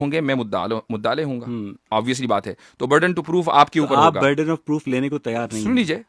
होंगे, मैं मुद्दाले होऊंगा, ऑब्वियसली बात है। तो बर्डन टू प्रूफ आपके ऊपर आप होगा। बर्डन ऑफ प्रूफ लेने को तैयार नहीं सुन है। लीजिए,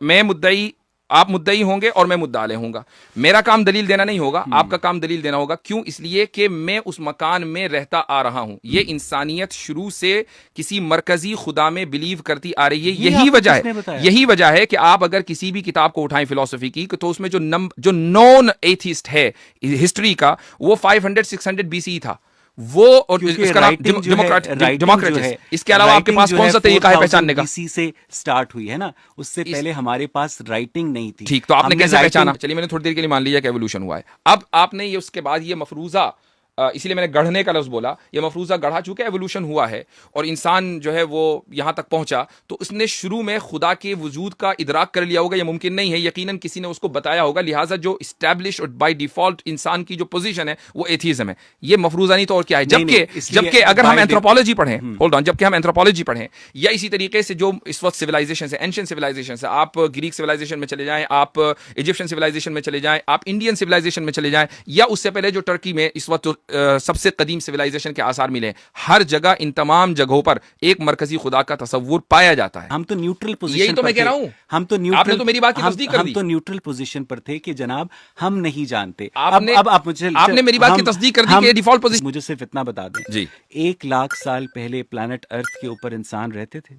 मैं मुद्दई, आप मुद्दई होंगे और मैं मुद्दाले होऊंगा। मेरा काम दलील देना नहीं होगा, आपका काम दलील देना होगा। क्यों? इसलिए कि मैं उस मकान में रहता आ रहा हूं। ये इंसानियत शुरू से किसी मरकजी खुदा में बिलीव करती आ रही है। ये यही आपको वजह किसने है, बताया? यही वजह है कि आप अगर किसी भी किताब को उठाएं फिलोसफी की, तो उसमें जो नॉन एथिस्ट है हिस्ट्री का, वो 500-600 बीसी था वो, और क्योंकि इसका नाम राइटिंग जो है, डेमोक्रेटिस। इसके अलावा आपके पास कौन सा तरीका है पहचानने का? BC से स्टार्ट हुई है ना, उससे पहले हमारे पास राइटिंग नहीं थी। ठीक, तो आपने हमने कैसे writing- पहचाना? चलिए, मैंने थोड़ी देर के लिए मान लिया कि एवोल्यूशन हुआ है। अब आपने ये उसके बाद ये मफरूजा, इसीलिए मैंने गढ़ने का लफ्ज बोला, ये मफरूजा गढ़ा चुके एवोल्यूशन हुआ है और इंसान जो है वो यहां तक पहुंचा, तो उसने शुरू में खुदा के वजूद का इदराक कर लिया होगा। ये मुमकिन नहीं है, यकीनन किसी ने उसको बताया होगा। लिहाजा जो इस्टेब्लिश और बाय डिफॉल्ट इंसान की जो पोजीशन है वो एथीज्म है। ये मफरूजा नहीं तो और क्या है? जबकि अगर हम एंथ्रोपोलॉजी पढ़ें, होल्ड ऑन, जबकि हम एंथ्रोपोलॉजी पढ़ें, या इसी तरीके से जो इस वक्त सिविलाइजेशन है, एंशिएंट सिविलाइजेशन है, आप ग्रीक सिविलाइजेशन में चले जाएं, आप इजिप्शियन सिविलाइजेशन में चले जाएं, आप इंडियन सिविलाइजेशन में चले जाएं, या उससे पहले जो टर्की में इस वक्त सबसे कदीम सिविलाइजेशन के आसार मिले, हर जगह, इन तमाम जगहों पर एक मरकजी खुदा का तसव्वुर पाया जाता है। हम तो न्यूट्रल पोजीशन, यही तो मैं कह रहा हूं। हम तो न्यूट्रल, आपने तो मेरी बात की तस्दीक कर दी। हम तो न्यूट्रल पोजीशन पर थे कि जनाब हम नहीं जानते। अब आप मुझे, आपने मेरी बात की तस्दीक कर दी कि डिफॉल्ट पोजीशन। मुझे सिर्फ इतना बता दें जी, 1 लाख साल पहले प्लैनेट अर्थ के ऊपर इंसान रहते थे?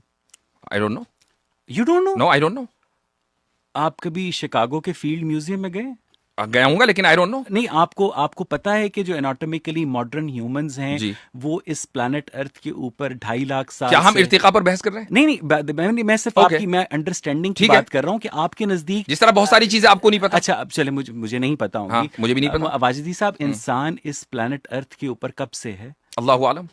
I don't know. You don't know? No, I don't know. आप कभी शिकागो के फील्ड म्यूजियम में गए? गया हूंगा, लेकिन आई डोंट नो। नहीं, आपको पता है कि जो एनाटॉमिकली मॉडर्न ह्यूमंस हैं वो इस प्लैनेट अर्थ के ऊपर 2.5 लाख साल क्या हम इर्तिका पर बहस कर रहे हैं? नहीं, मैं सिर्फ आपकी, मैं अंडरस्टैंडिंग की बात कर रहा हूँ कि आपके नजदीक, जिस तरह बहुत सारी चीजें आपको नहीं पता। अच्छा, अब चले, मुझे नहीं पता होंगी। हाँ, मुझे भी नहीं पता। वाजिदी साहब, इंसान इस प्लैनेट अर्थ के ऊपर कब से है? अल्लाहु आलम।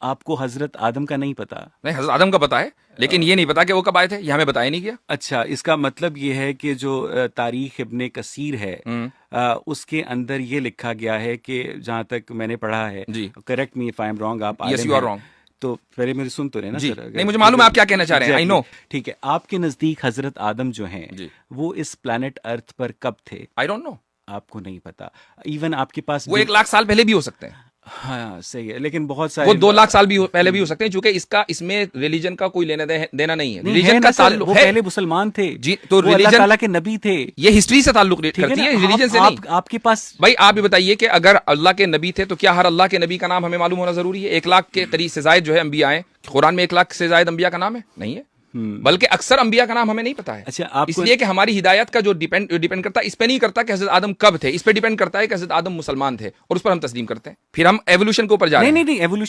आपको हजरत आदम का नहीं पता? नहीं, हजरत आदम का पता है, लेकिन ये नहीं पता कि वो कब आए थे, ये हमें बताया नहीं गया। अच्छा, इसका मतलब ये है कि जो तारीख इब्ने कसीर है, उसके अंदर ये लिखा गया है कि जहां तक मैंने पढ़ा है, correct me if I am wrong, आप यस, यू आर रॉन्ग। तो पहले मेरी सुन तो रहे ना सर। नहीं, मुझे मालूम है आप क्या कहना चाह रहे हैं, आई नो। ठीक है, आपके नजदीक हजरत आदम जो हैं वो इस प्लैनेट अर्थ पर कब थे? I don't no. आपको नहीं पता। इवन आपके पास वो 1 लाख साल पहले भी हो सकते हैं। हाँ, सही है, लेकिन बहुत सारे, वो 2 लाख साल भी पहले भी हो सकते हैं, क्योंकि इसमें रिलीजन का कोई लेना देना नहीं है। रिलीजन का ताल्लुक वो है, पहले मुसलमान थे जी, तो वो अल्लाह ताला के नबी थे। ये हिस्ट्री से ताल्लुक करती है, रिलीजन से नहीं। आपके पास, भाई आप भी बताइए कि अगर अल्लाह के नबी थे, तो क्या हर अल्लाह के नबी का नाम हमें मालूम होना जरूरी है? 1 लाख के करीब से जायद जो है अंबिया है, कुरान में 1 लाख से जायद अंबिया का नाम है? नहीं है। बल्कि अक्सर अंबिया का नाम हमें नहीं पता है। अच्छा, इसलिए कि हमारी हिदायत का जो डिपेंड करता है, इस पे नहीं करता कि हजरत आदम कब थे, इस पे डिपेंड करता है कि हजरत आदम मुसलमान थे, और उस पर हम तस्लीम करते हैं। फिर हम एवोल्यूशन के ऊपर जा रहे हैं। नहीं, एवोल्यूशन